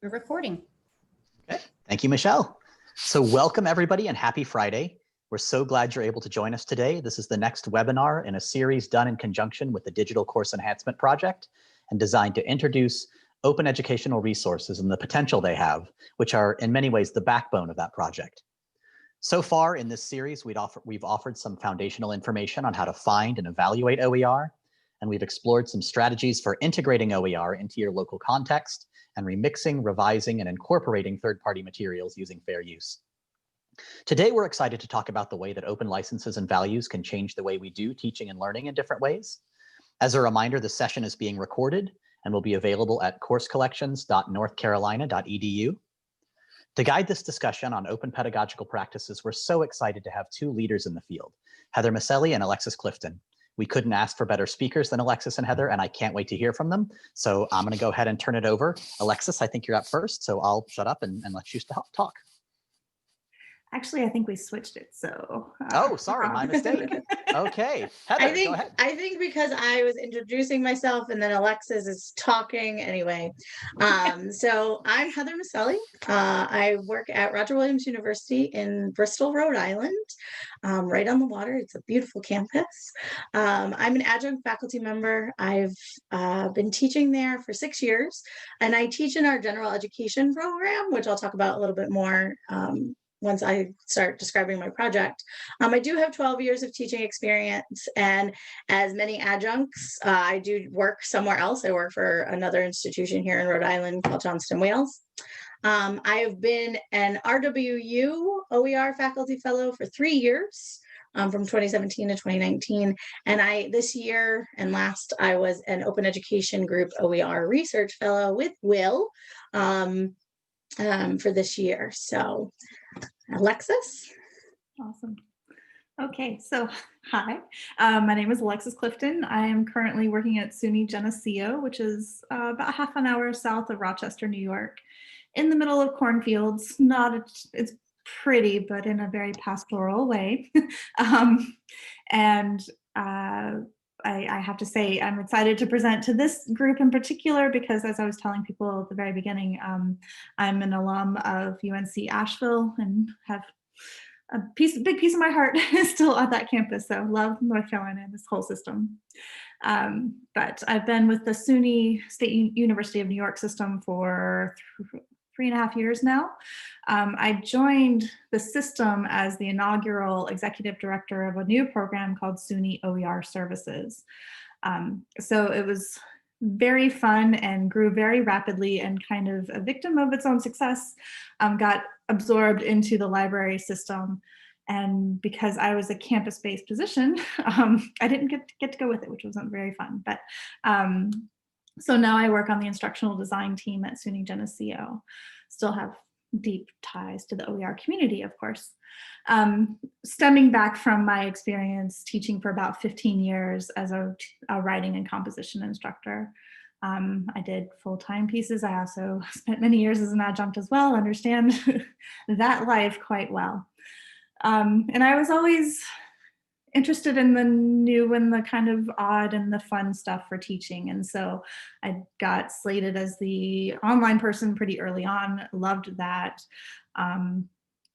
We're recording. Okay, thank you, Michelle. So welcome everybody and happy Friday. We're so glad you're able to join us today. This is the next webinar in a series done in conjunction with the Digital Course Enhancement Project and designed to introduce open educational resources and the potential they have, which are in many ways the backbone of that project. So far in this series, we've offered some foundational information on how to find and evaluate OER, and we've explored some strategies for integrating OER into your local context and remixing, revising, and incorporating third-party materials using fair use. Today, we're excited to talk about the way that open licenses and values can change the way we do teaching and learning in different ways. As a reminder, the session is being recorded and will be available at coursecollections.northcarolina.edu. To guide this discussion on open pedagogical practices, we're so excited to have two leaders in the field, Heather Micelli and Alexis Clifton. We couldn't ask for better speakers than Alexis and Heather, and I can't wait to hear from them. So I'm gonna go ahead and turn it over. Alexis, I think you're up first, so I'll shut up and let you talk. Actually, I think we switched it, so. Oh, sorry, my mistake. Okay, Heather, go ahead. I think because I was introducing myself and then Alexis is talking anyway. So I'm Heather Micelli. I work at Roger Williams University in Bristol, Rhode Island, right on the water. It's a beautiful campus. I'm an adjunct faculty member. I've been teaching there for 6 years, and I teach in our general education program, which I'll talk about a little bit more once I start describing my project. I do have 12 years of teaching experience, and as many adjuncts, I do work somewhere else. I work for another institution here in Rhode Island called Johnston Wales. I have been an RWU OER faculty fellow for 3 years, from 2017 to 2019. And this year and last, I was an Open Education Group OER research fellow with Will for this year. So Alexis. Awesome. Okay, so hi, my name is Alexis Clifton. I am currently working at SUNY Geneseo, which is about half an hour south of Rochester, New York, in the middle of cornfields. It's pretty, but in a very pastoral way. I have to say, I'm excited to present to this group in particular because, as I was telling people at the very beginning, I'm an alum of UNC Asheville and have a big piece of my heart is still at that campus. So love North Carolina and this whole system. But I've been with the SUNY State University of New York system for 3.5 years now. I joined the system as the inaugural executive director of a new program called SUNY OER Services. So it was very fun and grew very rapidly, and kind of a victim of its own success, got absorbed into the library system. And because I was a campus-based position, I didn't get to go with it, which wasn't very fun. But so now I work on the instructional design team at SUNY Geneseo. Still have deep ties to the OER community, of course. Stemming back from my experience teaching for about 15 years as a writing and composition instructor. I did full-time pieces. I also spent many years as an adjunct as well, understand that life quite well. And I was always interested in the new and the kind of odd and the fun stuff for teaching. And so I got slated as the online person pretty early on, loved that,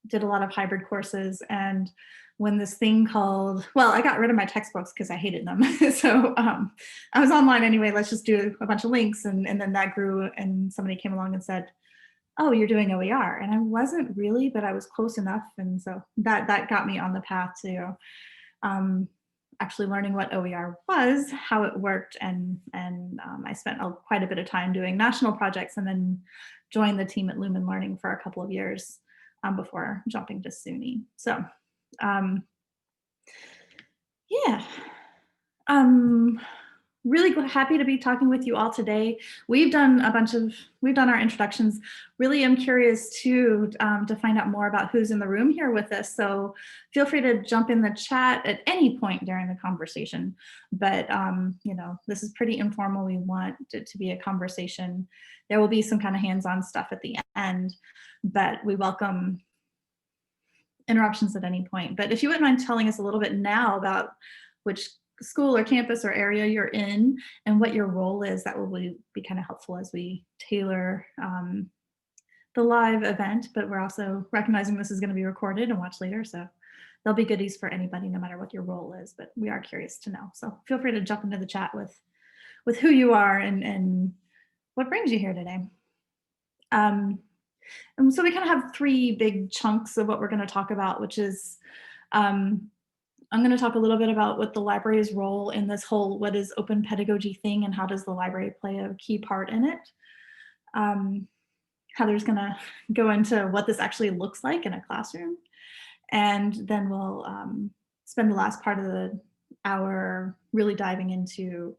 did a lot of hybrid courses. And when this thing called, well, I got rid of my textbooks because I hated them. So I was online anyway, let's just do a bunch of links. And then that grew, and somebody came along and said, oh, you're doing OER. And I wasn't really, but I was close enough. And so that got me on the path to actually learning what OER was, how it worked, and I spent quite a bit of time doing national projects, and then joined the team at Lumen Learning for a couple of years before jumping to SUNY. So yeah, really happy to be talking with you all today. We've done our introductions. Really am curious to find out more about who's in the room here with us. So feel free to jump in the chat at any point during the conversation. But you know, this is pretty informal. We want it to be a conversation. There will be some kind of hands-on stuff at the end, but we welcome interruptions at any point. But if you wouldn't mind telling us a little bit now about which school or campus or area you're in and what your role is, that will be kind of helpful as we tailor the live event, but we're also recognizing this is going to be recorded and watched later. So there'll be goodies for anybody, no matter what your role is, but we are curious to know. So feel free to jump into the chat with who you are and what brings you here today. And so we kind of have three big chunks of what we're going to talk about, which is I'm going to talk a little bit about what the library's role in this whole what is open pedagogy thing and how does the library play a key part in it. Heather's going to go into what this actually looks like in a classroom. And then we'll spend the last part of the hour really diving into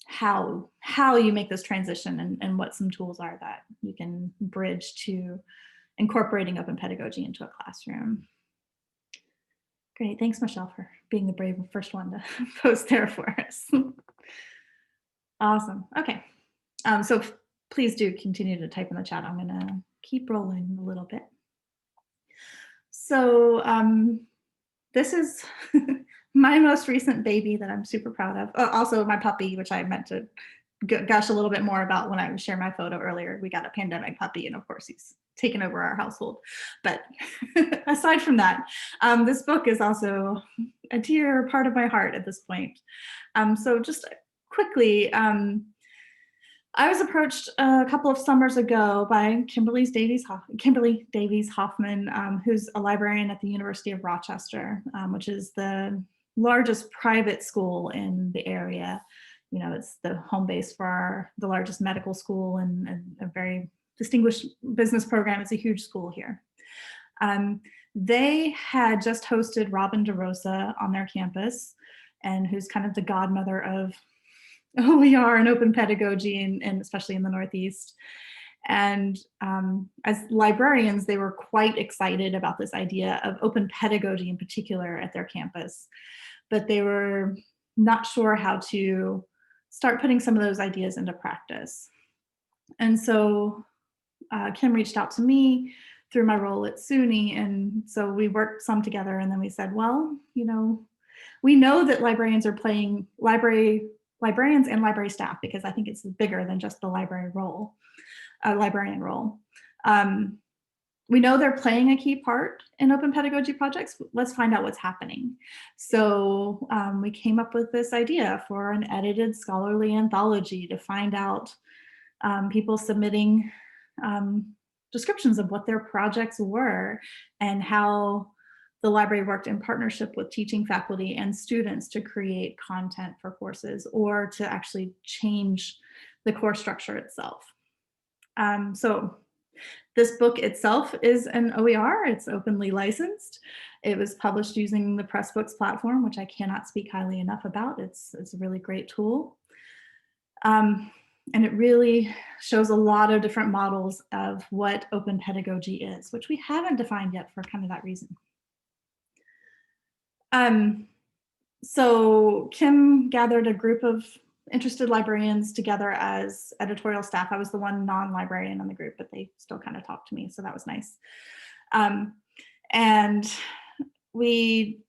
how you make this transition and what some tools are that you can bridge to incorporating open pedagogy into a classroom. Great, thanks Michelle for being the brave first one to post there for us. Awesome, okay. So please do continue to type in the chat. I'm gonna keep rolling a little bit. So this is my most recent baby that I'm super proud of. Also my puppy, which I meant to gush a little bit more about when I was sharing my photo earlier. We got a pandemic puppy and of course he's taken over our household. But aside from that, this book is also a dear part of my heart at this point. So just quickly, I was approached a couple of summers ago by Kimberly Davies Hoffman, who's a librarian at the University of Rochester, which is the largest private school in the area. You know, it's the home base for the largest medical school and a very distinguished business program. It's a huge school here. They had just hosted Robin DeRosa on their campus, and who's kind of the godmother of OER and open pedagogy, and especially in the Northeast. And as librarians, they were quite excited about this idea of open pedagogy in particular at their campus, but they were not sure how to start putting some of those ideas into practice. And so Kim reached out to me through my role at SUNY, and so we worked some together, and then we said, well, you know, we know that librarians are playing librarians and library staff, because I think it's bigger than just the librarian role. We know they're playing a key part in open pedagogy projects. Let's find out what's happening. So we came up with this idea for an edited scholarly anthology to find out people submitting descriptions of what their projects were and how the library worked in partnership with teaching faculty and students to create content for courses or to actually change the course structure itself. So this book itself is an OER, it's openly licensed. It was published using the Pressbooks platform, which I cannot speak highly enough about. It's a really great tool. And it really shows a lot of different models of what open pedagogy is, which we haven't defined yet for kind of that reason. So Kim gathered a group of interested librarians together as editorial staff. I was the one non-librarian on the group, but they still kind of talked to me, so that was nice. And we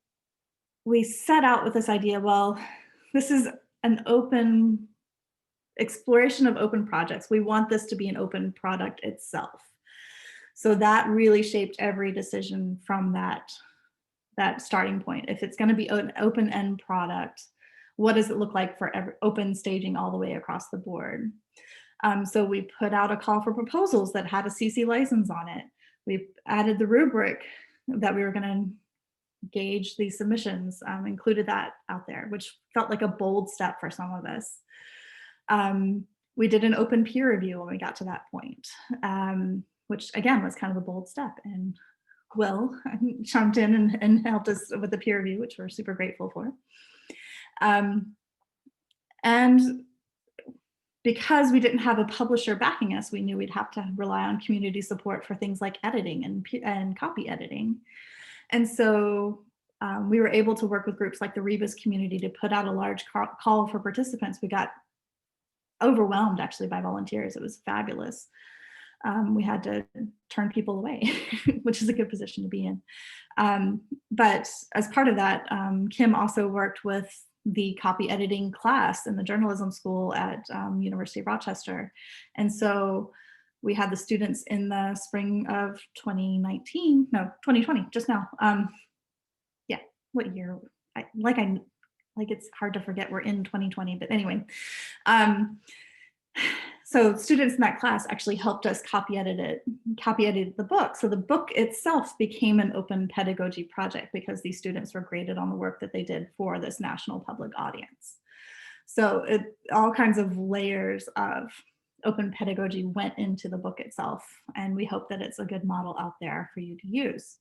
set out with this idea, well, this is an open exploration of open projects. We want this to be an open product itself. So that really shaped every decision from that starting point. If it's going to be an open-end product, what does it look like for open staging all the way across the board? So we put out a call for proposals that had a CC license on it. We added the rubric that we were going to gauge these submissions, included that out there, which felt like a bold step for some of us. We did an open peer review when we got to that point, which again was kind of a bold step. And Will jumped in and helped us with the peer review, which we're super grateful for. And because we didn't have a publisher backing us, we knew we'd have to rely on community support for things like editing and copy editing. And so we were able to work with groups like the Rebus community to put out a large call for participants. We got overwhelmed actually by volunteers. It was fabulous. We had to turn people away, which is a good position to be in. But as part of that, Kim also worked with the copy editing class in the journalism school at University of Rochester. And so we had the students in the spring of 2020, just now. Yeah, what year? It's hard to forget we're in 2020, but anyway. So students in that class actually helped us copy edit the book. So the book itself became an open pedagogy project because these students were graded on the work that they did for this national public audience. So all kinds of layers of open pedagogy went into the book itself, and we hope that it's a good model out there for you to use.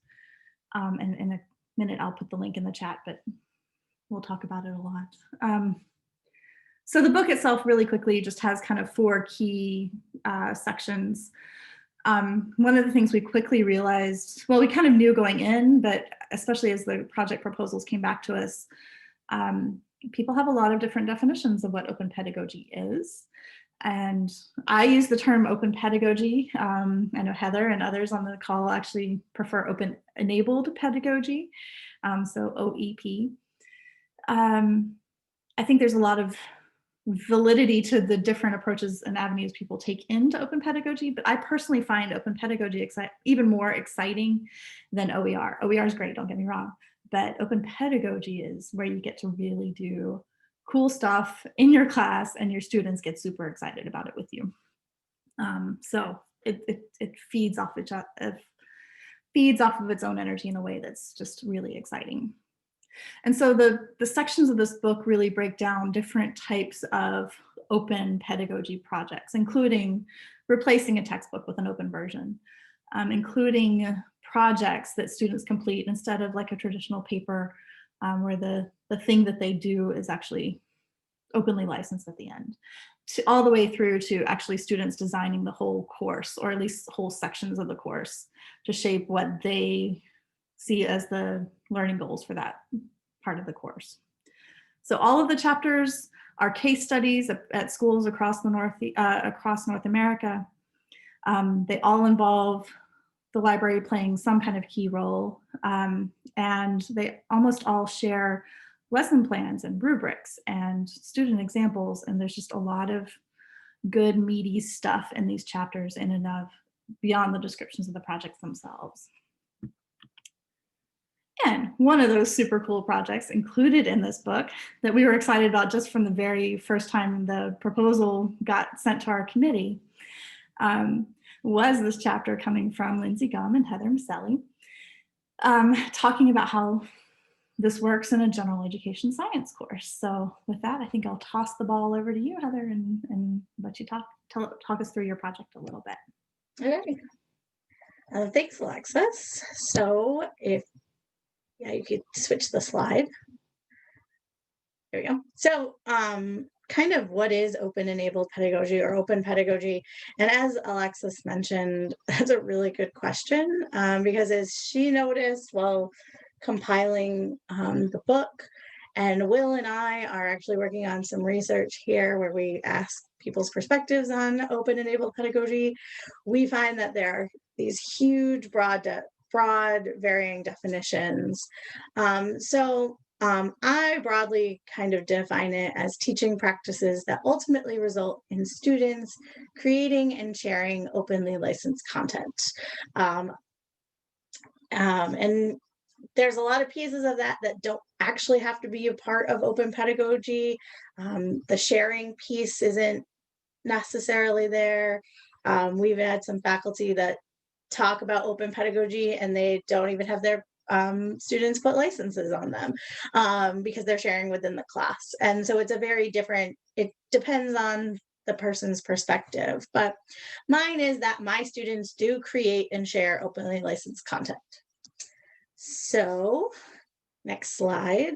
And in a minute, I'll put the link in the chat, but we'll talk about it a lot. So the book itself really quickly just has kind of 4 key sections. One of the things we quickly realized, well, we kind of knew going in, but especially as the project proposals came back to us, people have a lot of different definitions of what open pedagogy is. And I use the term open pedagogy. I know Heather and others on the call actually prefer open enabled pedagogy, so OEP. I think there's a lot of validity to the different approaches and avenues people take into open pedagogy, but I personally find open pedagogy even more exciting than OER. OER is great, don't get me wrong, but open pedagogy is where you get to really do cool stuff in your class and your students get super excited about it with you. So it feeds off of its own energy in a way that's just really exciting. And so the sections of this book really break down different types of open pedagogy projects, including replacing a textbook with an open version, including projects that students complete instead of like a traditional paper where the thing that they do is actually openly licensed at the end, all the way through to actually students designing the whole course, or at least whole sections of the course, to shape what they see as the learning goals for that part of the course. So all of the chapters are case studies at schools across North America. They all involve the library playing some kind of key role, and they almost all share lesson plans and rubrics and student examples, and there's just a lot of good meaty stuff in these chapters in and of beyond the descriptions of the projects themselves. And one of those super cool projects included in this book that we were excited about just from the very first time the proposal got sent to our committee was this chapter coming from Lindsay Gum and Heather Micelli, talking about how this works in a general education science course. So with that, I think I'll toss the ball over to you, Heather, and let you talk us through your project a little bit. Okay. Thanks, Alexis. So you could switch the slide. There we go. So kind of what is open enabled pedagogy or open pedagogy? And as Alexis mentioned, that's a really good question because as she noticed while compiling the book, and Will and I are actually working on some research here where we ask people's perspectives on open enabled pedagogy, we find that there are these huge broad varying definitions. I broadly kind of define it as teaching practices that ultimately result in students creating and sharing openly licensed content. And there's a lot of pieces of that don't actually have to be a part of open pedagogy. The sharing piece isn't necessarily there. We've had some faculty that talk about open pedagogy and they don't even have their students put licenses on them because they're sharing within the class. And so it's a very different, it depends on the person's perspective. But mine is that my students do create and share openly licensed content. So next slide.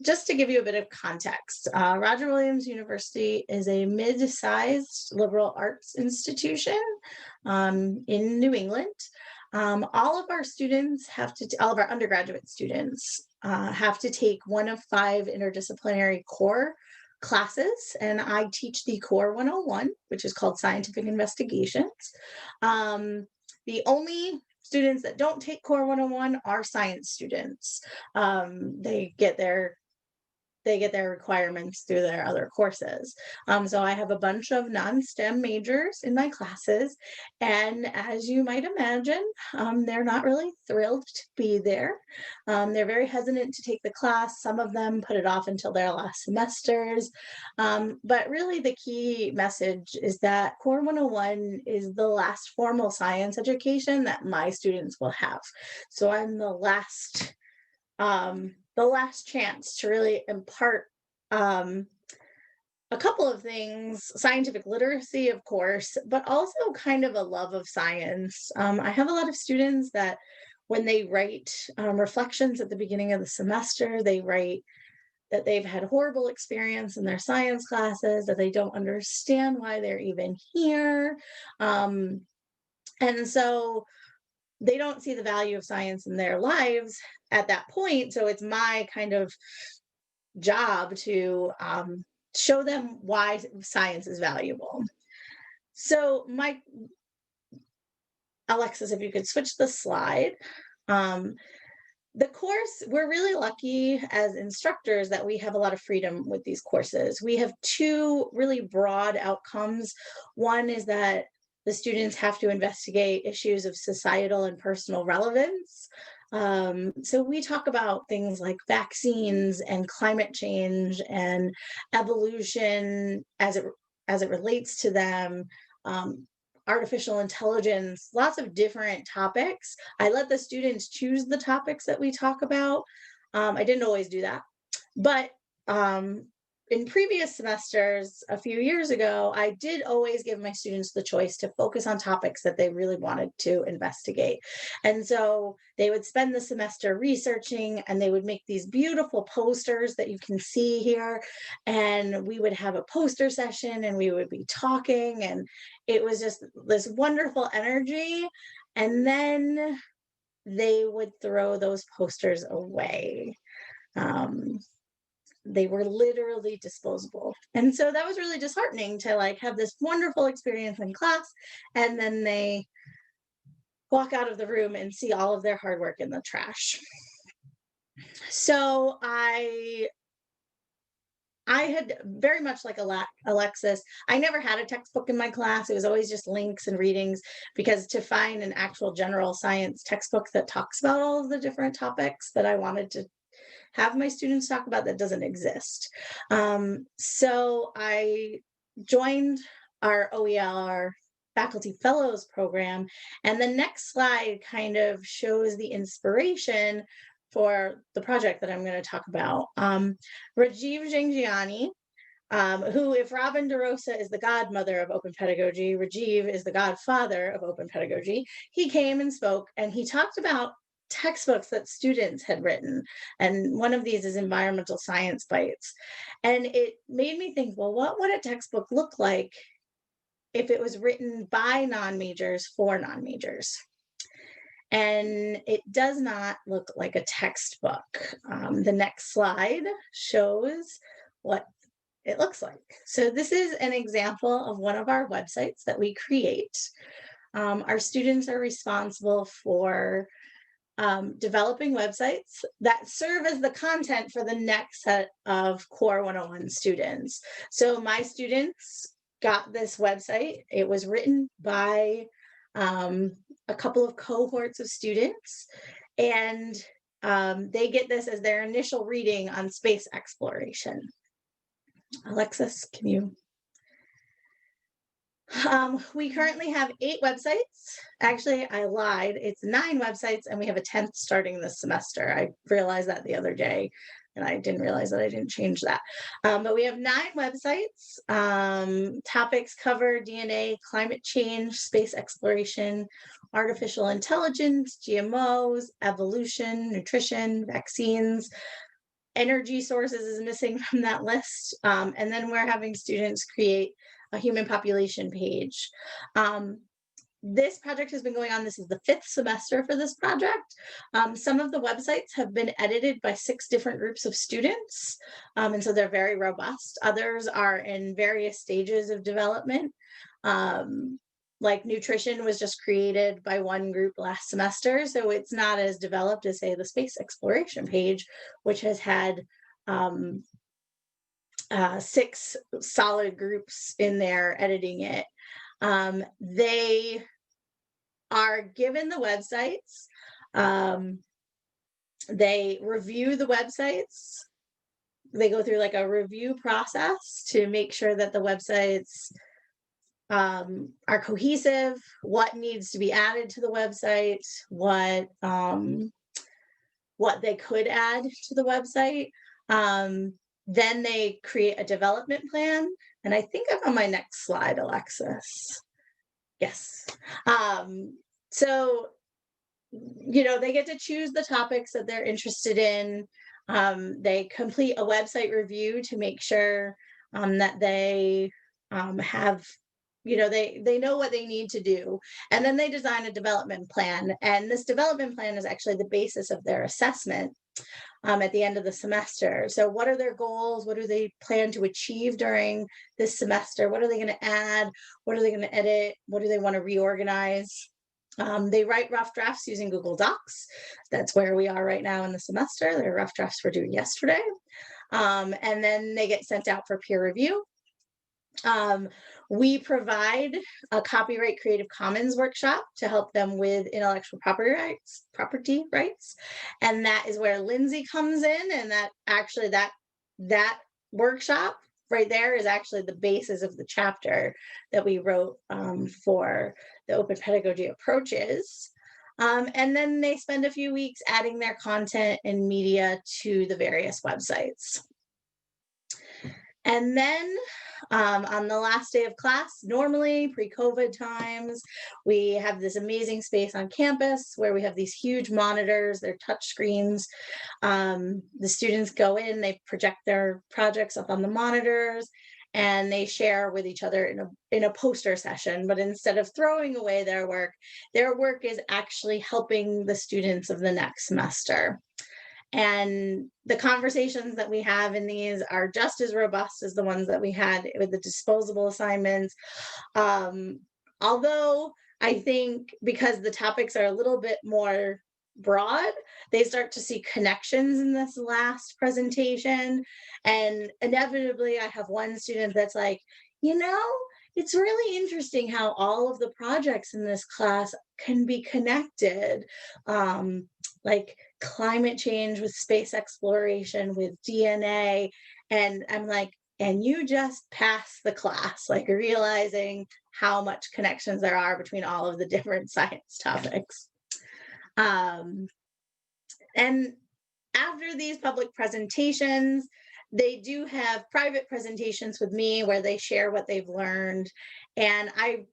Just to give you a bit of context, Roger Williams University is a mid-sized liberal arts institution in New England. All of our students all of our undergraduate students have to take one of 5 interdisciplinary core classes, and I teach the core 101, which is called Scientific Investigations. The only students that don't take core 101 are science students. They get their they get their requirements through their other courses. So I have a bunch of non-STEM majors in my classes, and as you might imagine, they're not really thrilled to be there. They're very hesitant to take the class. Some of them put it off until their last semesters. But really the key message is that Core 101 is the last formal science education that my students will have. So I'm the last chance to really impart a couple of things: scientific literacy, of course, but also kind of a love of science. I have a lot of students that when they write reflections at the beginning of the semester, they write that they've had horrible experience in their science classes, that they don't understand why they're even here. And so they don't see the value of science in their lives at that point. So it's my kind of job to show them why science is valuable. So Alexis, if you could switch the slide. The course, we're really lucky as instructors that we have a lot of freedom with these courses. We have two really broad outcomes. One is that the students have to investigate issues of societal and personal relevance. So we talk about things like vaccines and climate change and evolution as it relates to them, artificial intelligence, lots of different topics. I let the students choose the topics that we talk about. I didn't always do that, but in previous semesters, a few years ago, I did always give my students the choice to focus on topics that they really wanted to investigate. And so they would spend the semester researching, and they would make these beautiful posters that you can see here. And we would have a poster session, and we would be talking, and it was just this wonderful energy. And then they would throw those posters away. They were literally disposable. And so that was really disheartening to like have this wonderful experience in class, and then they walk out of the room and see all of their hard work in the trash. So I had very much like Alexis, I never had a textbook in my class. It was always just links and readings, because to find an actual general science textbook that talks about all of the different topics that I wanted to have my students talk about, that doesn't exist. So I joined our OER Faculty Fellows program, and the next slide kind of shows the inspiration for the project that I'm going to talk about. Rajiv Jhangiani, who, if Robin DeRosa is the godmother of open pedagogy, Rajiv is the godfather of open pedagogy. He came and spoke, and he talked about textbooks that students had written. And one of these is Environmental Science Bites. And it made me think, well, what would a textbook look like if it was written by non-majors for non-majors? And it does not look like a textbook. The next slide shows what it looks like. So this is an example of one of our websites that we create. Our students are responsible for developing websites that serve as the content for the next set of Core 101 students. So my students got this website. It was written by a couple of cohorts of students, and they get this as their initial reading on space exploration. Alexis, can you? We currently have 8 websites. Actually, I lied. It's 9 websites, and we have a 10th starting this semester. I realized that the other day, and I didn't realize that I didn't change that. But we have 9 websites. Topics cover DNA, climate change, space exploration, artificial intelligence, GMOs, evolution, nutrition, vaccines. Energy sources is missing from that list. And then we're having students create a human population page. This project has been going on. This is the 5th semester for this project. Some of the websites have been edited by 6 different groups of students. And so they're very robust. Others are in various stages of development. Like nutrition was just created by one group last semester. So it's not as developed as, say, the space exploration page, which has had 6 solid groups in there editing it. They are given the websites. They review the websites. They go through like a review process to make sure that the websites are cohesive, what needs to be added to the website, what they could add to the website. Then they create a development plan. And I think I'm on my next slide, Alexis. Yes. So, they get to choose the topics that they're interested in. They complete a website review to make sure that they have, they know what they need to do. And then they design a development plan. And this development plan is actually the basis of their assessment at the end of the semester. So what are their goals? What do they plan to achieve during this semester? What are they going to add? What are they going to edit? What do they want to reorganize? They write rough drafts using Google Docs. That's where we are right now in the semester. Their rough drafts were due yesterday. And then they get sent out for peer review. We provide a copyright Creative Commons workshop to help them with intellectual property rights. And that is where Lindsay comes in. And that actually that workshop right there is actually the basis of the chapter that we wrote for the open pedagogy approaches. And then they spend a few weeks adding their content and media to the various websites. And then on the last day of class, normally pre-COVID times, we have this amazing space on campus where we have these huge monitors, they're touch screens. The students go in, they project their projects up on the monitors, and they share with each other in a poster session. But instead of throwing away their work is actually helping the students of the next semester. And the conversations that we have in these are just as robust as the ones that we had with the disposable assignments. Although I think because the topics are a little bit more broad, they start to see connections in this last presentation. And inevitably, I have one student that's like, it's really interesting how all of the projects in this class can be connected. Like climate change with space exploration, with DNA. And I'm like, and you just passed the class, like realizing how much connections there are between all of the different science topics. And after these public presentations, they do have private presentations with me where they share what they've learned. And I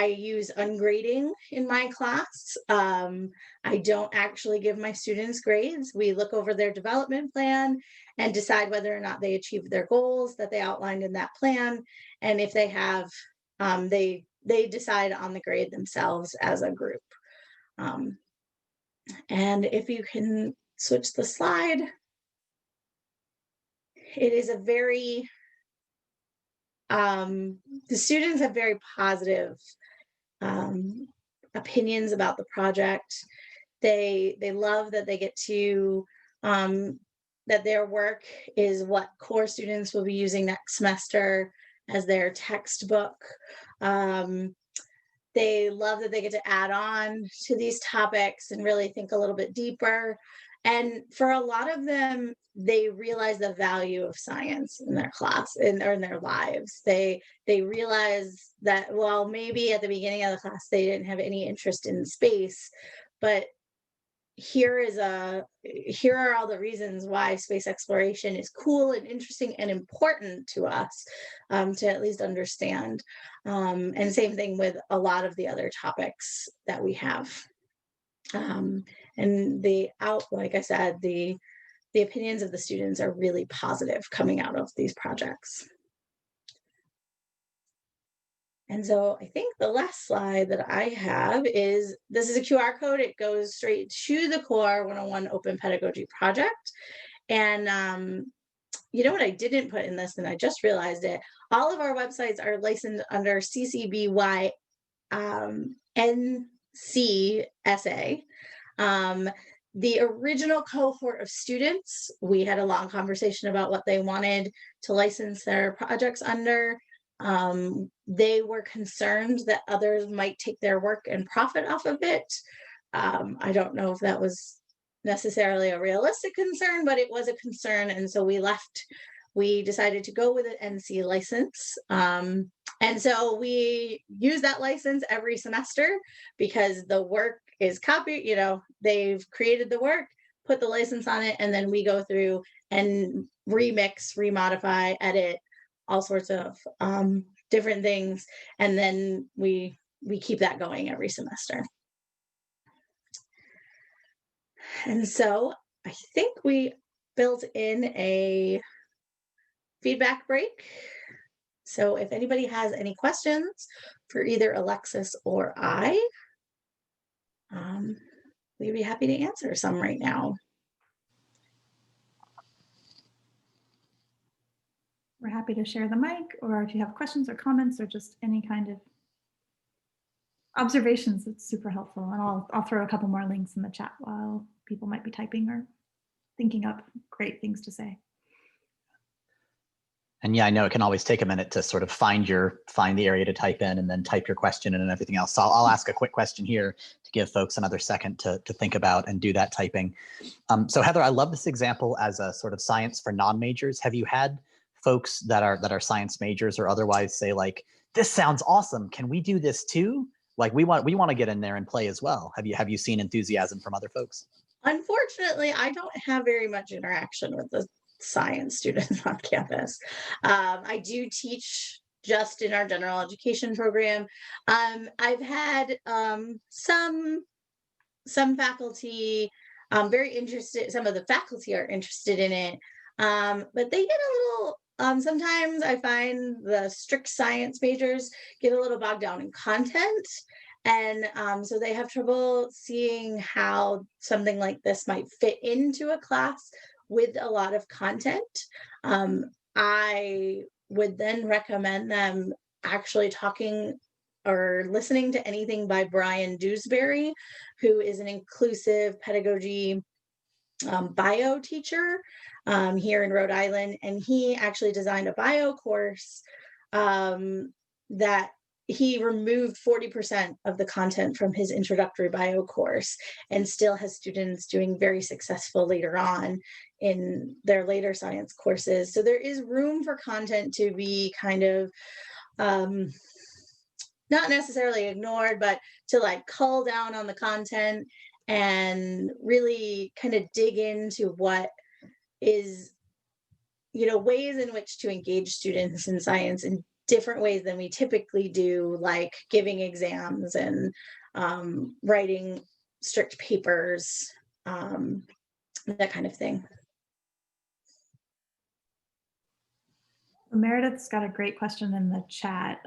use ungrading in my class. I don't actually give my students grades. We look over their development plan and decide whether or not they achieved their goals that they outlined in that plan. And if they have, they decide on the grade themselves as a group. And if you can switch the slide, it is a very, the students have very positive opinions about the project. They love that they get to, that their work is what core students will be using next semester as their textbook. They love that they get to add on to these topics and really think a little bit deeper. And for a lot of them, they realize the value of science in their class or in their lives. They realize that, well, maybe at the beginning of the class, they didn't have any interest in space, but here are all the reasons why space exploration is cool and interesting and important to us, to at least understand. And same thing with a lot of the other topics that we have. And like I said, the opinions of the students are really positive coming out of these projects. And so I think the last slide that I have is, this is a QR code. It goes straight to the Core 101 Open Pedagogy project. And you know what I didn't put in this, and I just realized it. All of our websites are licensed under CC BY NCSA. the original cohort of students, we had a long conversation about what they wanted to license their projects under. They were concerned that others might take their work and profit off of it. I don't know if that was necessarily a realistic concern, but it was a concern. And so we decided to go with an NC license. And so we use that license every semester because the work is copied, they've created the work, put the license on it, and then we go through and remix, remodify, edit, all sorts of different things. And then we keep that going every semester. And so I think we built in a feedback break. So if anybody has any questions for either Alexis or I, we'd be happy to answer some right now. We're happy to share the mic, or if you have questions or comments or just any kind of observations, it's super helpful. And I'll throw a couple more links in the chat while people might be typing or thinking up great things to say. And yeah, I know it can always take a minute to sort of find the area to type in and then type your question in and everything else. So I'll ask a quick question here to give folks another second to think about and do that typing. So Heather, I love this example as a sort of science for non-majors. Have you had folks that are science majors or otherwise say like, this sounds awesome, can we do this too? Like we want to get in there and play as well. Have you seen enthusiasm from other folks? Unfortunately, I don't have very much interaction with the science students on campus. I do teach just in our general education program. I've had some faculty very interested, some of the faculty are interested in it, but they get a little, sometimes I find the strict science majors get a little bogged down in content. And so they have trouble seeing how something like this might fit into a class with a lot of content. I would then recommend them actually talking or listening to anything by Brian Dewsbury, who is an inclusive pedagogy bio teacher here in Rhode Island. And he actually designed a bio course that he removed 40% of the content from his introductory bio course and still has students doing very successful later on in their later science courses. So there is room for content to be kind of not necessarily ignored, but to like cull down on the content and really kind of dig into what is, ways in which to engage students in science in different ways than we typically do, like giving exams and writing strict papers, that kind of thing. Meredith's got a great question in the chat.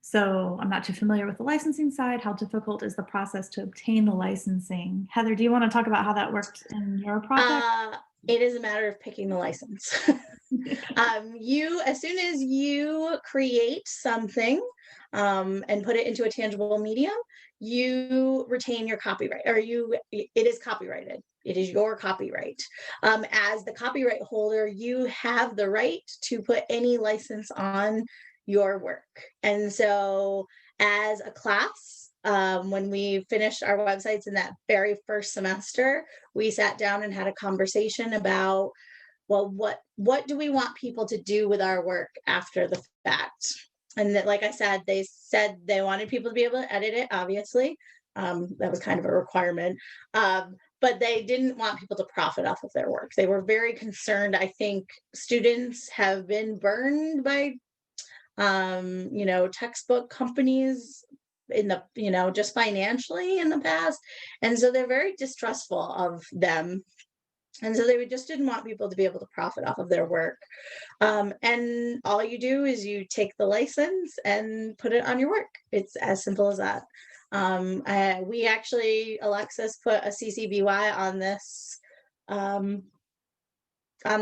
So I'm not too familiar with the licensing side. How difficult is the process to obtain the licensing? Heather, do you want to talk about how that worked in your project? It is a matter of picking the license. As soon as you create something and put it into a tangible medium, you retain your copyright, or it is copyrighted. It is your copyright. As the copyright holder, you have the right to put any license on your work. And so as a class, when we finished our websites in that very first semester, we sat down and had a conversation about, well, what do we want people to do with our work after the fact? And that, like I said they wanted people to be able to edit it, obviously. That was kind of a requirement. But they didn't want people to profit off of their work. They were very concerned. I think students have been burned by textbook companies in the, just financially in the past. And so they're very distrustful of them. And so they just didn't want people to be able to profit off of their work. And all you do is you take the license and put it on your work. It's as simple as that. We actually, Alexis put a CC BY on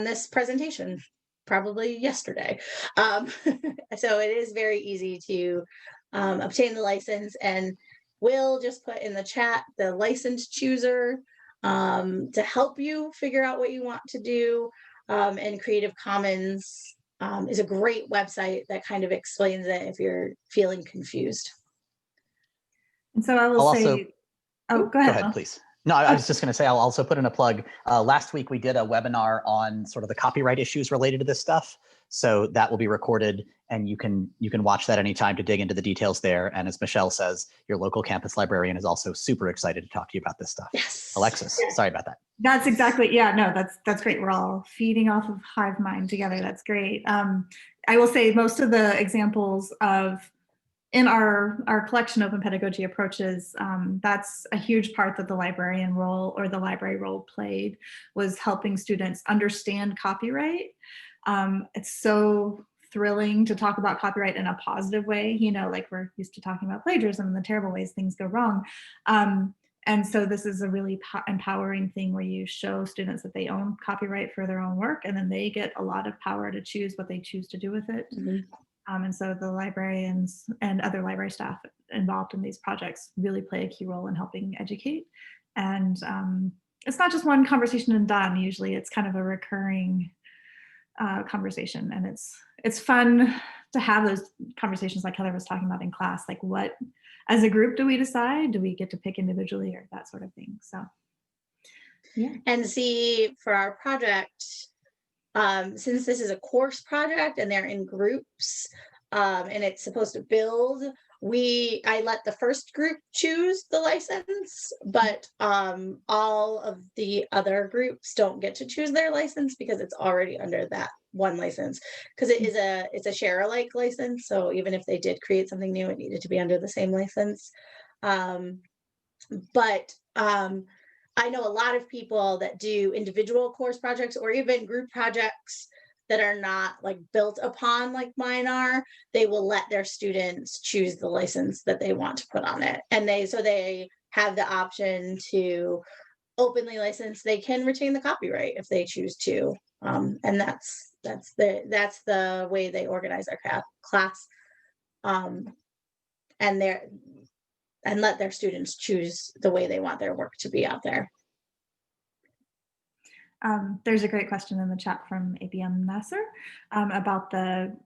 this presentation, probably yesterday. So it is very easy to obtain the license, and we'll just put in the chat the license chooser. to help you figure out what you want to do. And Creative Commons is a great website that kind of explains it if you're feeling confused. And so I will I'll say, also, oh, go go ahead. ahead, Mel. please. No, I was just going to say, I'll also put in a plug. Last week, we did a webinar on sort of the copyright issues related to this stuff. So that will be recorded, and you can watch that anytime to dig into the details there. And as Michelle says, your local campus librarian is also super excited to talk to you about this stuff. Yes. Alexis, sorry about that. That's exactly, yeah, no, that's great. We're all feeding off of Hive Mind together. That's great. I will say most of the examples of in our collection Open Pedagogy approaches, that's a huge part that the librarian role or the library role played, was helping students understand copyright. It's so thrilling to talk about copyright in a positive way, you know, like we're used to talking about plagiarism and the terrible ways things go wrong. And so this is a really empowering thing where you show students that they own copyright for their own work, and then they get a lot of power to choose what they choose to do with it. And so the librarians and other library staff involved in these projects really play a key role in helping educate. And it's not just one conversation and done. Usually it's kind of a recurring conversation, and it's fun to have those conversations like Heather was talking about in class, like what as a group do we decide, do we get to pick individually, or that sort of thing. So yeah. And see, for our project, since this is a course project and they're in groups, and it's supposed to build, I let the first group choose the license, but all of the other groups don't get to choose their license because it's already under that one license, because it's a share alike license. So even if they did create something new, it needed to be under the same license. But I know a lot of people that do individual course projects or even group projects that are not like built upon like mine are. They will let their students choose the license that they want to put on it, and they have the option to openly license. They can retain the copyright if they choose to, and that's the way they organize their class, and let their students choose the way they want their work to be out there. There's a great question in the chat from ABM Nasser about the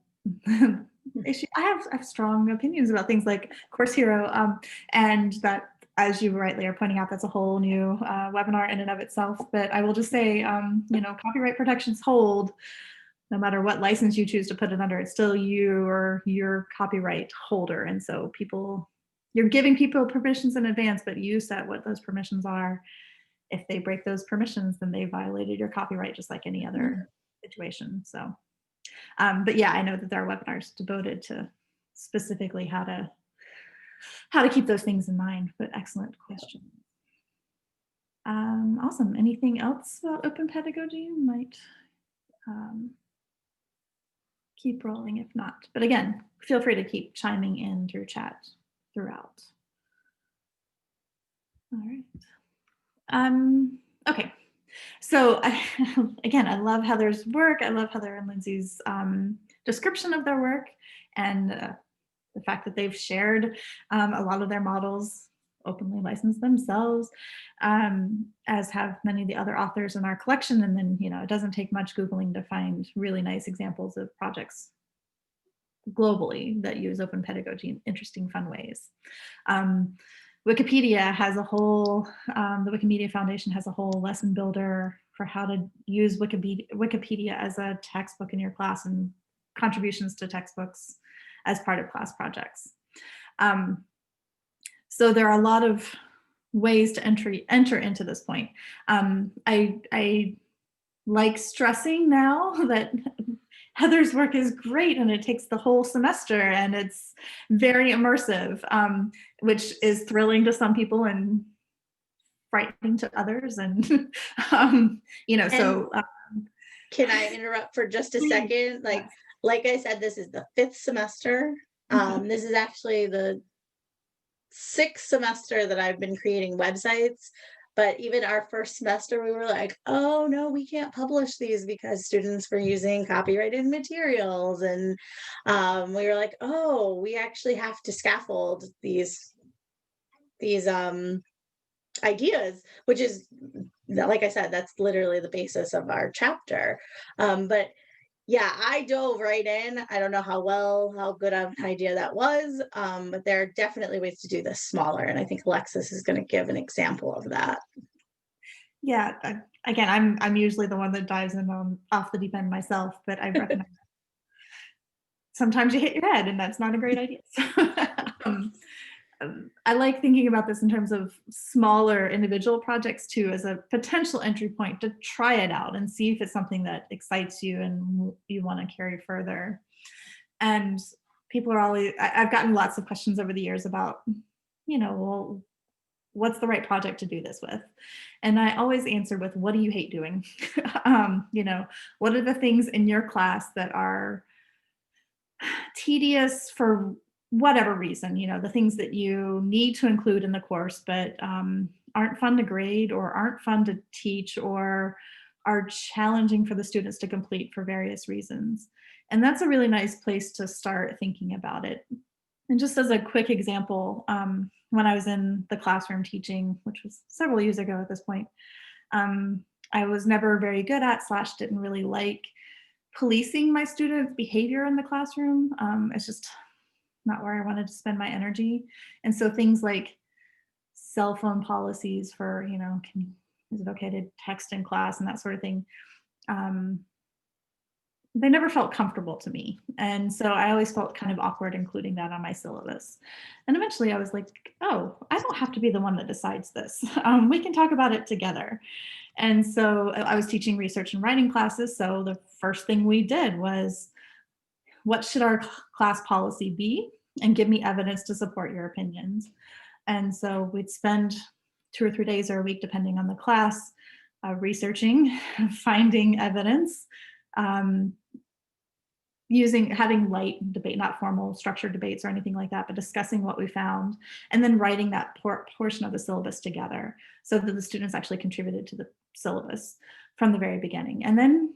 issue. I have strong opinions about things like Course Hero, and that, as you rightly are pointing out, that's a whole new webinar in and of itself. But I will just say, you know, copyright protections hold no matter what license you choose to put it under. It's still you or your copyright holder, and so you're giving people permissions in advance, but you set what those permissions are. If they break those permissions, then they violated your copyright just like any other situation. So, but yeah, I know that there are webinars devoted to specifically how to keep those things in mind, but excellent question. Awesome. Anything else about open pedagogy? Might keep rolling if not, but again, feel free to keep chiming in through chat throughout. All right. Okay, so again, I love Heather's work. I love Heather and Lindsay's description of their work, and the fact that they've shared a lot of their models openly licensed themselves, as have many of the other authors in our collection. And then, you know, it doesn't take much Googling to find really nice examples of projects globally that use open pedagogy in interesting, fun ways. Wikipedia has a whole, the Wikimedia Foundation has a whole lesson builder for how to use Wikipedia as a textbook in your class, and contributions to textbooks as part of class projects. So there are a lot of ways to enter into this point. I like stressing now that Heather's work is great and it takes the whole semester and it's very immersive, which is thrilling to some people and frightening to others. And, you know, and so. Can I interrupt for just a second? Like I said, this is the 5th semester. This is actually the 6th semester that I've been creating websites. But even our first semester, we were like, oh, no, we can't publish these because students were using copyrighted materials. And we were like, oh, we actually have to scaffold these ideas, which is, like I said, that's literally the basis of our chapter. But yeah, I dove right in. I don't know how good of an idea that was, but there are definitely ways to do this smaller. And I think Alexis is going to give an example of that. Yeah, again, I'm usually the one that dives in on off the deep end myself, but I recognize sometimes you hit your head, and that's not a great idea. um, I like thinking about this in terms of smaller individual projects too, as a potential entry point to try it out and see if it's something that excites you and you want to carry further. And people are always, I've gotten lots of questions over the years about, well, what's the right project to do this with? And I always answer with, what do you hate doing? What are the things in your class that are tedious for whatever reason, the things that you need to include in the course, but aren't fun to grade or aren't fun to teach or are challenging for the students to complete for various reasons. And that's a really nice place to start thinking about it. And just as a quick example, when I was in the classroom teaching, which was several years ago at this point, I was never very good at / didn't really like policing my students' behavior in the classroom. It's just not where I wanted to spend my energy. And so things like cell phone policies for, is it okay to text in class and that sort of thing, they never felt comfortable to me. And so I always felt kind of awkward including that on my syllabus. And eventually I was like, oh, I don't have to be the one that decides this. We can talk about it together. And so I was teaching research and writing classes. So the first thing we did was, what should our class policy be? And give me evidence to support your opinions. And so we'd spend 2 or 3 days or a week, depending on the class, researching, finding evidence, having light debate, not formal structured debates or anything like that, but discussing what we found, and then writing that portion of the syllabus together so that the students actually contributed to the syllabus from the very beginning. And then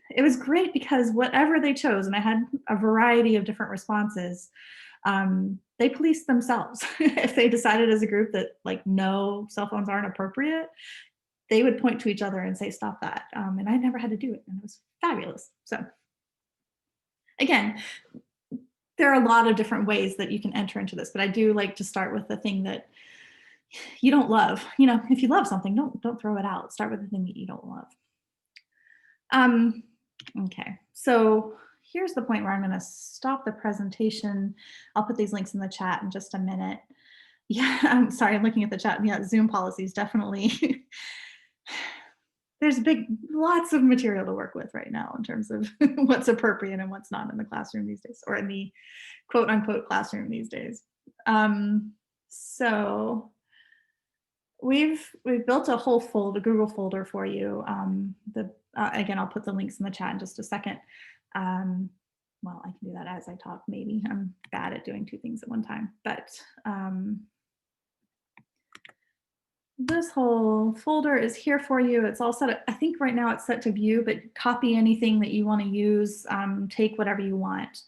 it was great because whatever they chose, and I had a variety of different responses, they policed themselves. If they decided as a group that no, cell phones aren't appropriate, they would point to each other and say, stop that. And I never had to do it, and it was fabulous. So again, there are a lot of different ways that you can enter into this, but I do like to start with the thing that you don't love. If you love something, don't throw it out. Start with the thing that you don't love. Okay, so here's the point where I'm going to stop the presentation. I'll put these links in the chat in just a minute. Yeah, I'm sorry, I'm looking at the chat. Yeah, Zoom policies, definitely. There's lots of material to work with right now in terms of what's appropriate and what's not in the classroom these days, or in the quote unquote classroom these days. So we've built a whole Google folder for you. Again, I'll put the links in the chat in just a second. Well, I can do that as I talk, maybe. I'm bad at doing 2 things at one time, but this whole folder is here for you. It's all set. I think right now it's set to view, but copy anything that you want to use, take whatever you want.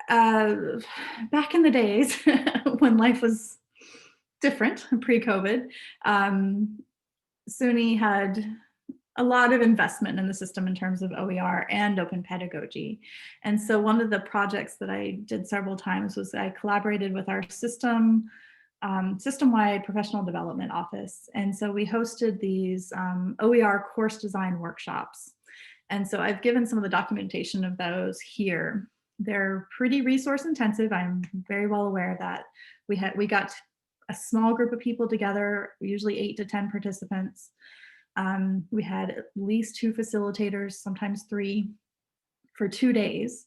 Back in the days when life was different, pre-COVID, SUNY had a lot of investment in the system in terms of OER and open pedagogy. And so one of the projects that I did several times was I collaborated with our system-wide professional development office. And so we hosted these OER course design workshops. And so I've given some of the documentation of those here. They're pretty resource intensive. I'm very well aware of that. We got a small group of people together, usually 8 to 10 participants. We had at least 2 facilitators, sometimes 3, for 2 days.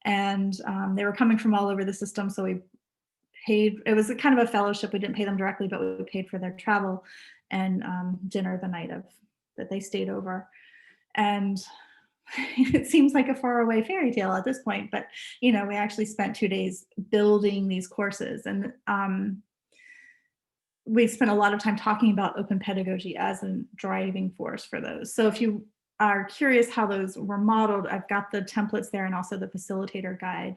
And they were coming from all over the system. So we paid, it was a kind of a fellowship. We didn't pay them directly, but we paid for their travel and dinner the night that they stayed over. And it seems like a faraway fairy tale at this point, but we actually spent 2 days building these courses. And we spent a lot of time talking about open pedagogy as a driving force for those. So if you are curious how those were modeled, I've got the templates there and also the facilitator guide.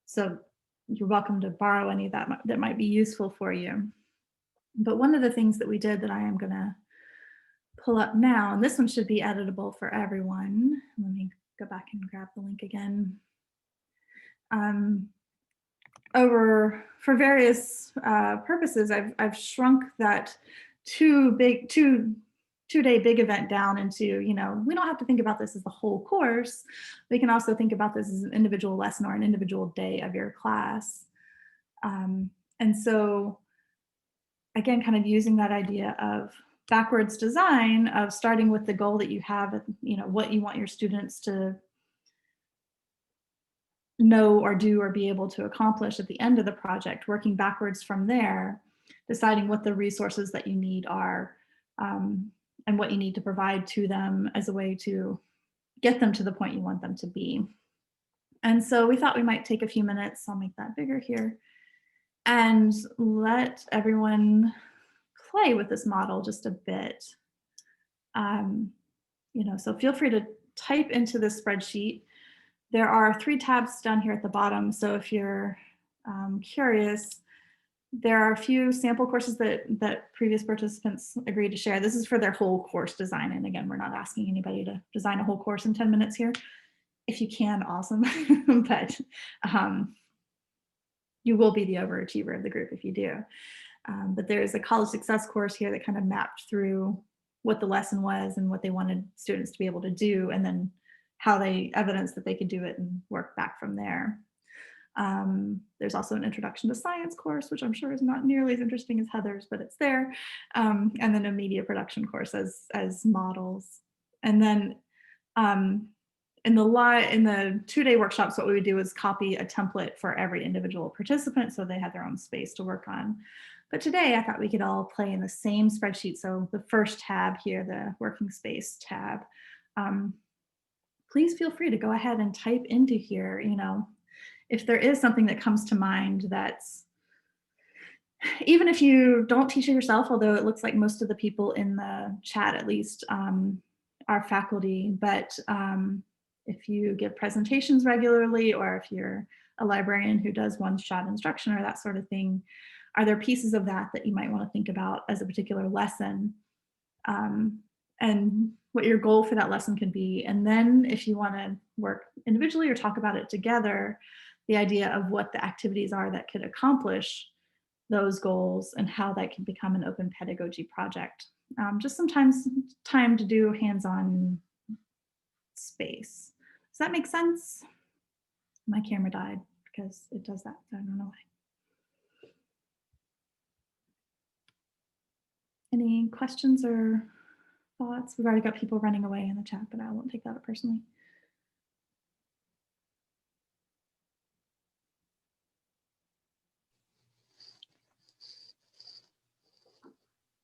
So you're welcome to borrow any that might be useful for you. But one of the things that we did that I am going to pull up now, and this one should be editable for everyone. Let me go back and grab the link again. For various purposes, I've shrunk that two-day big event down into, we don't have to think about this as the whole course. We can also think about this as an individual lesson or an individual day of your class. And so, again, kind of using that idea of backwards design, of starting with the goal that you have, what you want your students to know or do or be able to accomplish at the end of the project, working backwards from there, deciding what the resources that you need are, and what you need to provide to them as a way to get them to the point you want them to be. And so we thought we might take a few minutes, I'll make that bigger here, and let everyone play with this model just a bit. So feel free to type into this spreadsheet. There are 3 tabs down here at the bottom. So if you're curious, there are a few sample courses that previous participants agreed to share. This is for their whole course design. And again, we're not asking anybody to design a whole course in 10 minutes here. If you can, awesome. But you will be the overachiever of the group if you do. But there's a college success course here that kind of mapped through what the lesson was and what they wanted students to be able to do, and then how they evidenced that they could do it and work back from there. There's also an introduction to science course, which I'm sure is not nearly as interesting as Heather's, but it's there. And then a media production course as models. And then in the 2-day workshops, what we would do is copy a template for every individual participant so they had their own space to work on. But today I thought we could all play in the same spreadsheet. So the first tab here, the working space tab, please feel free to go ahead and type into here, if there is something that comes to mind that's, even if you don't teach it yourself, although it looks like most of the people in the chat at least are faculty, but if you give presentations regularly, or if you're a librarian who does one-shot instruction or that sort of thing, are there pieces of that you might want to think about as a particular lesson, and what your goal for that lesson can be? And then if you want to work individually or talk about it together, the idea of what the activities are that could accomplish those goals and how that can become an open pedagogy project. Just sometimes time to do hands-on space. Does that make sense? My camera died because it does that. I don't know why. Any questions or thoughts? We've already got people running away in the chat, but I won't take that up personally.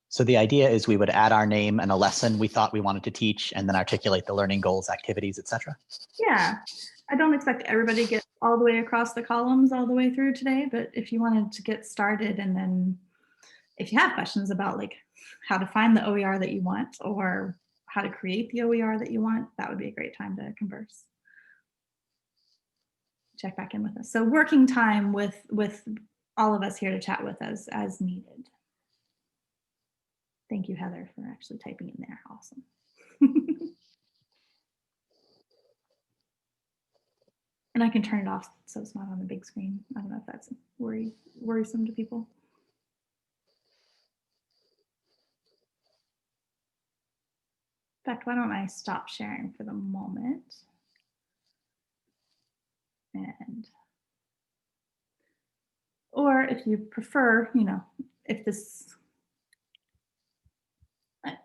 So the idea is we would add our name and a lesson we thought we wanted to teach, and then articulate the learning goals, activities, etc. Yeah, I don't expect everybody to get all the way across the columns all the way through today, but if you wanted to get started, and then if you have questions about like how to find the OER that you want or how to create the OER that you want, that would be a great time to converse. Check back in with us. So working time with all of us here to chat with us as needed. Thank you, Heather, for actually typing in there. Awesome. And I can turn it off so it's not on the big screen. I don't know if that's worrisome to people. In fact, why don't I stop sharing for the moment? Or if you prefer, if this,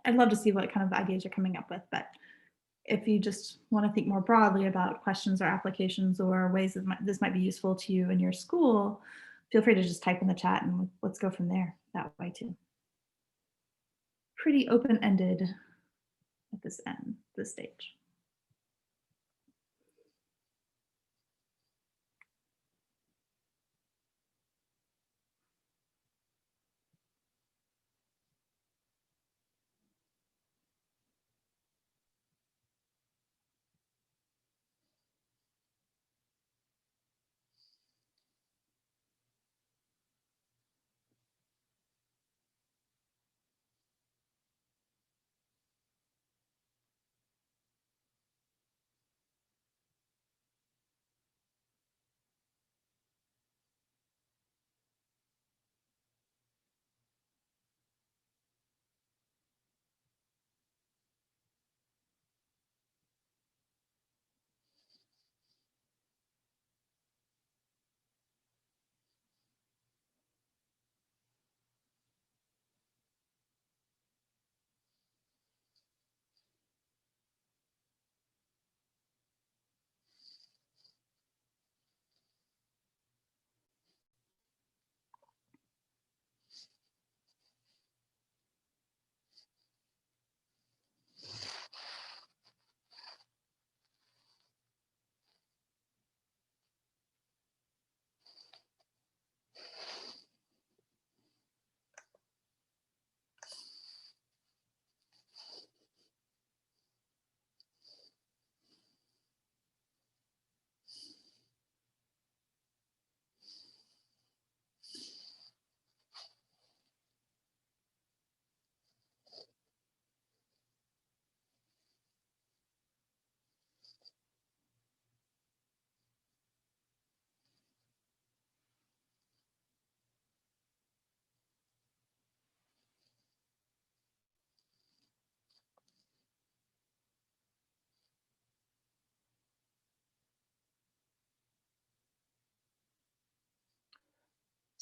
I'd love to see what kind of ideas you're coming up with, but if you just want to think more broadly about questions or applications or ways that this might be useful to you in your school, feel free to just type in the chat and let's go from there that way too. Pretty open-ended at this stage.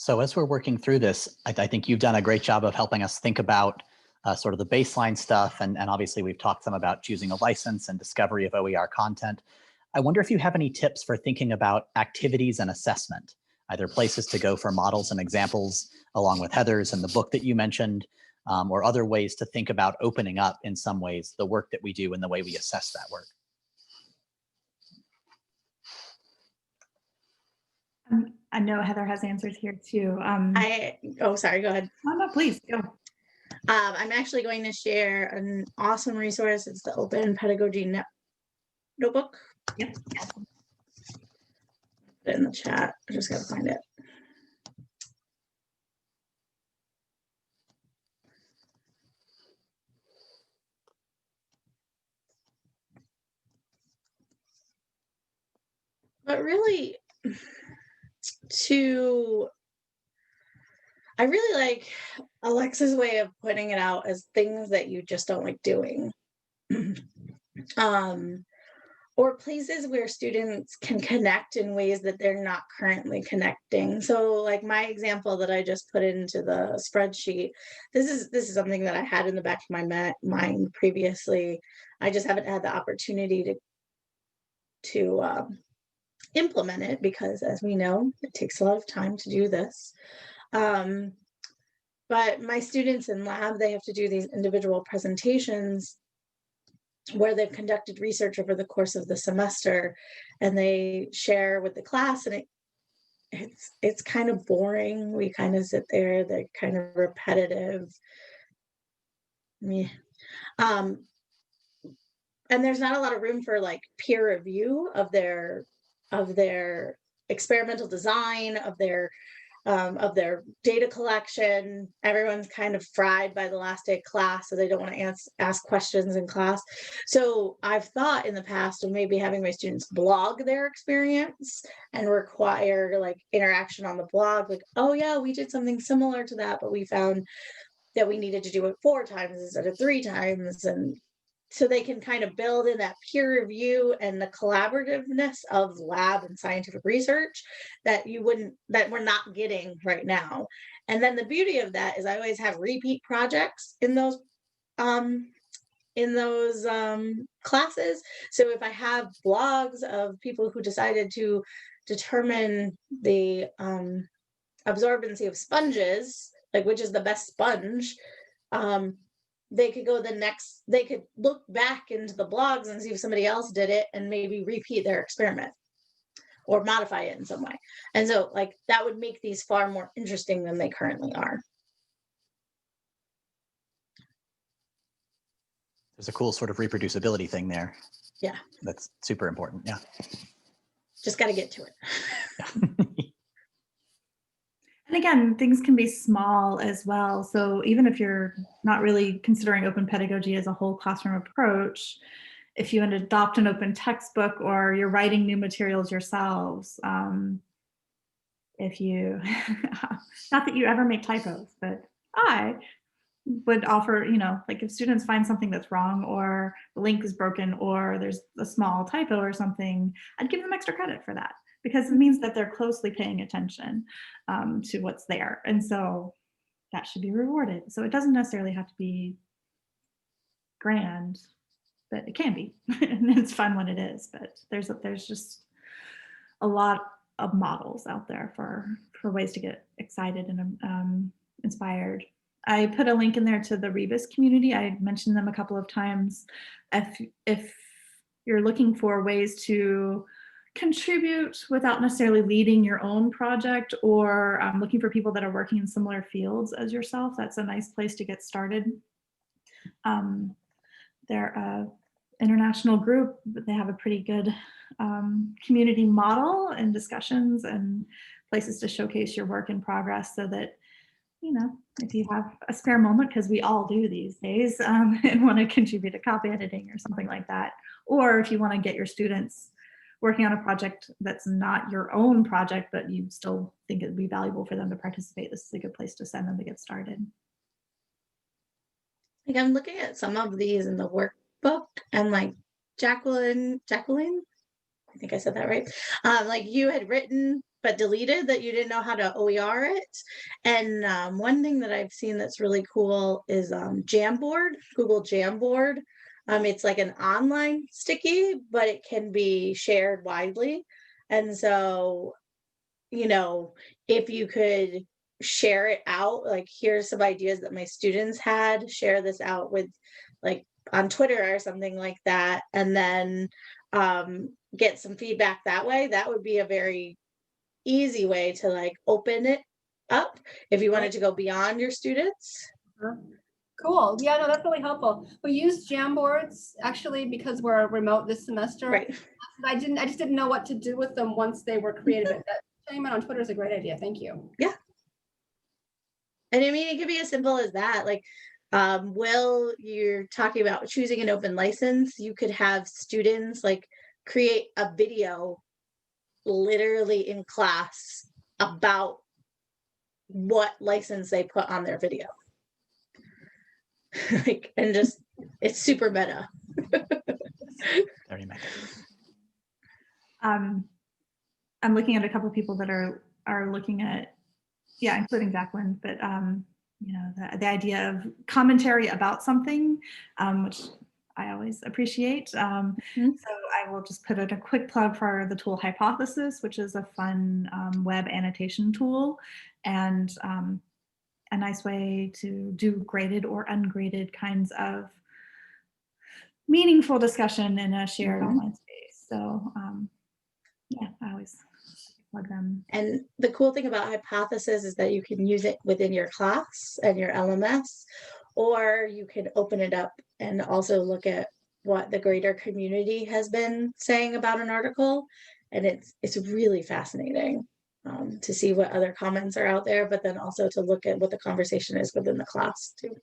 So as we're working through this, I think you've done a great job of helping us think about sort of the baseline stuff. And obviously we've talked some about choosing a license and discovery of OER content. I wonder if you have any tips for thinking about activities and assessment, either places to go for models and examples along with Heather's and the book that you mentioned, or other ways to think about opening up in some ways the work that we do and the way we assess that work. I know Heather has answers here too. Oh, sorry, go ahead. No, please go. I'm actually going to share an awesome resource. It's the Open Pedagogy Notebook. Yep. Put it in the chat. I just gotta find it. But really, I really like Alexis' way of putting it out as things that you just don't like doing. Or places where students can connect in ways that they're not currently connecting. So like my example that I just put into the spreadsheet, this is something that I had in the back of my mind previously. I just haven't had the opportunity to implement it because, as we know, it takes a lot of time to do this. But my students in lab, they have to do these individual presentations where they've conducted research over the course of the semester, and they share with the class, and it's kind of boring. We kind of sit there, they're kind of repetitive. Yeah. And there's not a lot of room for like peer review of their experimental design, of their data collection. Everyone's kind of fried by the last day of class, so they don't want to ask questions in class. So I've thought in the past of maybe having my students blog their experience and require like interaction on the blog, like, oh yeah, we did something similar to that, but we found that we needed to do it 4 times instead of 3 times. And so they can kind of build in that peer review and the collaborativeness of lab and scientific research that we're not getting right now. And then the beauty of that is I always have repeat projects in those classes. So if I have blogs of people who decided to determine the absorbency of sponges, like which is the best sponge, they could look back into the blogs and see if somebody else did it and maybe repeat their experiment or modify it in some way. And so like that would make these far more interesting than they currently are. There's a cool sort of reproducibility thing there. Yeah. That's super important. Yeah. Just got to get to it. Yeah. And again, things can be small as well. So even if you're not really considering open pedagogy as a whole classroom approach, if you adopt an open textbook or you're writing new materials yourselves, if you, not that you ever make typos, but I would offer, like if students find something that's wrong or the link is broken or there's a small typo or something, I'd give them extra credit for that, because it means that they're closely paying attention to what's there. And so that should be rewarded. So it doesn't necessarily have to be grand, but it can be. And it's fun when it is, but there's just a lot of models out there for ways to get excited and inspired. I put a link in there to the Rebus community. I mentioned them a couple of times. If you're looking for ways to contribute without necessarily leading your own project, or looking for people that are working in similar fields as yourself, that's a nice place to get started. They're an international group, but they have a pretty good community model and discussions and places to showcase your work in progress, so that if you have a spare moment, because we all do these days, and want to contribute to copy editing or something like that, or if you want to get your students working on a project that's not your own project, but you still think it'd be valuable for them to participate, this is a good place to send them to get started. Like I'm looking at some of these in the workbook, and like Jacqueline, I think I said that right. Like you had written but deleted, that you didn't know how to OER it. And one thing that I've seen that's really cool is Jamboard, Google Jamboard. It's like an online sticky, but it can be shared widely. And so, you know, if you could share it out, like, here's some ideas that my students had, share this out with, like, on Twitter or something like that, and then get some feedback that way, that would be a very easy way to like open it up if you wanted to go beyond your students. Cool. Yeah, no, that's really helpful. We use Jamboards actually because we're remote this semester. Right. I just didn't know what to do with them once they were created. But that sharing on Twitter is a great idea. Thank you. Yeah. And I mean, it could be as simple as that. Like, Will, you're talking about choosing an open license. You could have students like create a video literally in class about what license they put on their video. Like, and just, it's super meta. Very meta. I'm looking at a couple of people that are looking at, yeah, including Jacqueline, but you know, the idea of commentary about something, which I always appreciate. So I will just put in a quick plug for the tool Hypothesis, which is a fun web annotation tool, and a nice way to do graded or ungraded kinds of meaningful discussion in a shared online space. So yeah, I always plug them. And the cool thing about Hypothesis is that you can use it within your class and your LMS, or you can open it up and also look at what the greater community has been saying about an article. And it's really fascinating to see what other comments are out there, but then also to look at what the conversation is within the class too.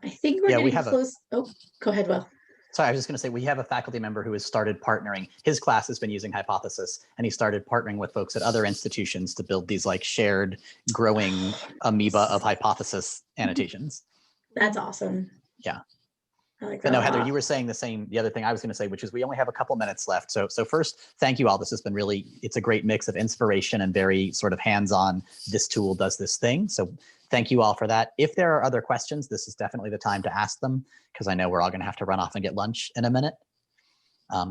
I think we're getting close. Oh, go ahead, Will. Sorry, I was just going to say, we have a faculty member who has started partnering. His class has been using Hypothesis, and he started partnering with folks at other institutions to build these like shared growing amoeba of Hypothesis annotations. That's awesome. Yeah. I like But that no, a Heather, lot. you were saying the other thing I was going to say, which is we only have a couple minutes left. So first, thank you all. This has been really, it's a great mix of inspiration and very sort of hands-on, this tool does this thing. So thank you all for that. If there are other questions, this is definitely the time to ask them, because I know we're all going to have to run off and get lunch in a minute.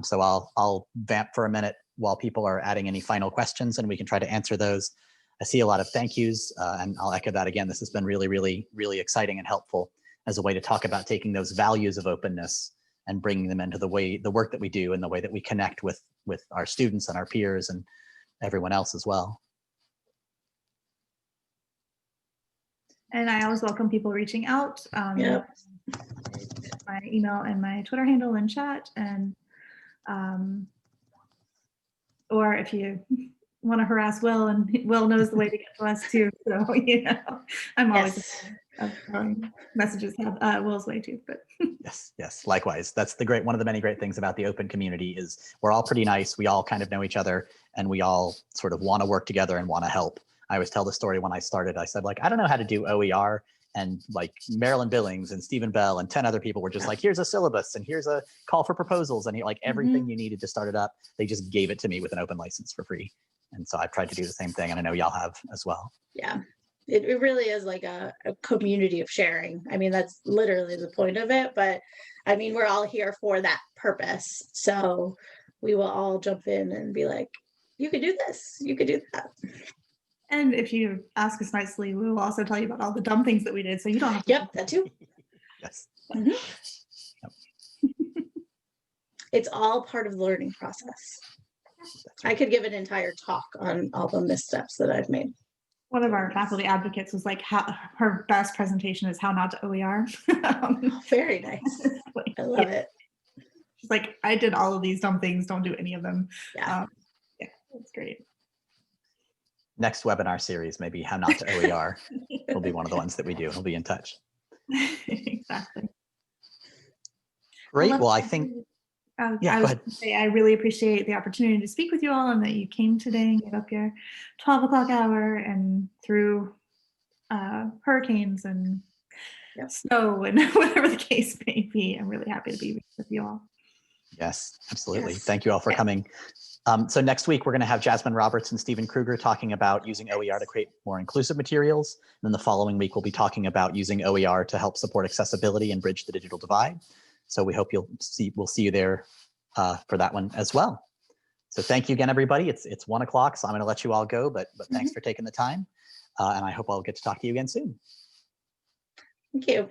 So I'll vamp for a minute while people are adding any final questions, and we can try to answer those. I see a lot of thank yous, and I'll echo that again. This has been really, really, really exciting and helpful as a way to talk about taking those values of openness and bringing them into the work that we do and the way that we connect with our students and our peers and everyone else as well. And I always welcome people reaching out. Yep. My email and my Twitter handle in chat, and or if you want to harass Will, and Will knows the way to get to us too. So you know, I'm always messages have Will's way too. But yes, likewise. That's one of the many great things about the open community is we're all pretty nice. We all kind of know each other, and we all sort of want to work together and want to help. I always tell the story when I started. I said, like, I don't know how to do OER. And like Marilyn Billings and Stephen Bell and 10 other people were just like, here's a syllabus and here's a call for proposals. And like everything you needed to start it up, they just gave it to me with an open license for free. And so I've tried to do the same thing. And I know y'all have as well. Yeah, it really is like a community of sharing. I mean, that's literally the point of it. But I mean, we're all here for that purpose. So we will all jump in and be like, you could do this, you could do that. and if you ask us nicely, we will also tell you about all the dumb things that we did, so you don't have to. Yep, that too. Yes. Yep. It's all part of the learning process. I could give an entire talk on all the missteps that I've made. One of our faculty advocates was like, her best presentation is how not to OER. Very nice. I love it. She's like, I did all of these dumb things, don't do any of them. Yeah. Yeah, that's great. Next webinar series, maybe how not to OER will be one of the ones that we do. We'll be in touch. Exactly. Great. Well, I think, yeah, I was going to say, I really appreciate the opportunity to speak with you all, and that you came today and gave up your 12 o'clock hour and through hurricanes and snow and whatever the case may be. I'm really happy to be with you all. yes, absolutely. Thank you all for coming. So next week, we're going to have Jasmine Roberts and Stephen Kruger talking about using OER to create more inclusive materials. And then the following week, we'll be talking about using OER to help support accessibility and bridge the digital divide. So we hope we'll see you there for that one as well. So thank you again, everybody. It's 1 o'clock, so I'm going to let you all go, but thanks for taking the time. And I hope I'll get to talk to you again soon. Thank you.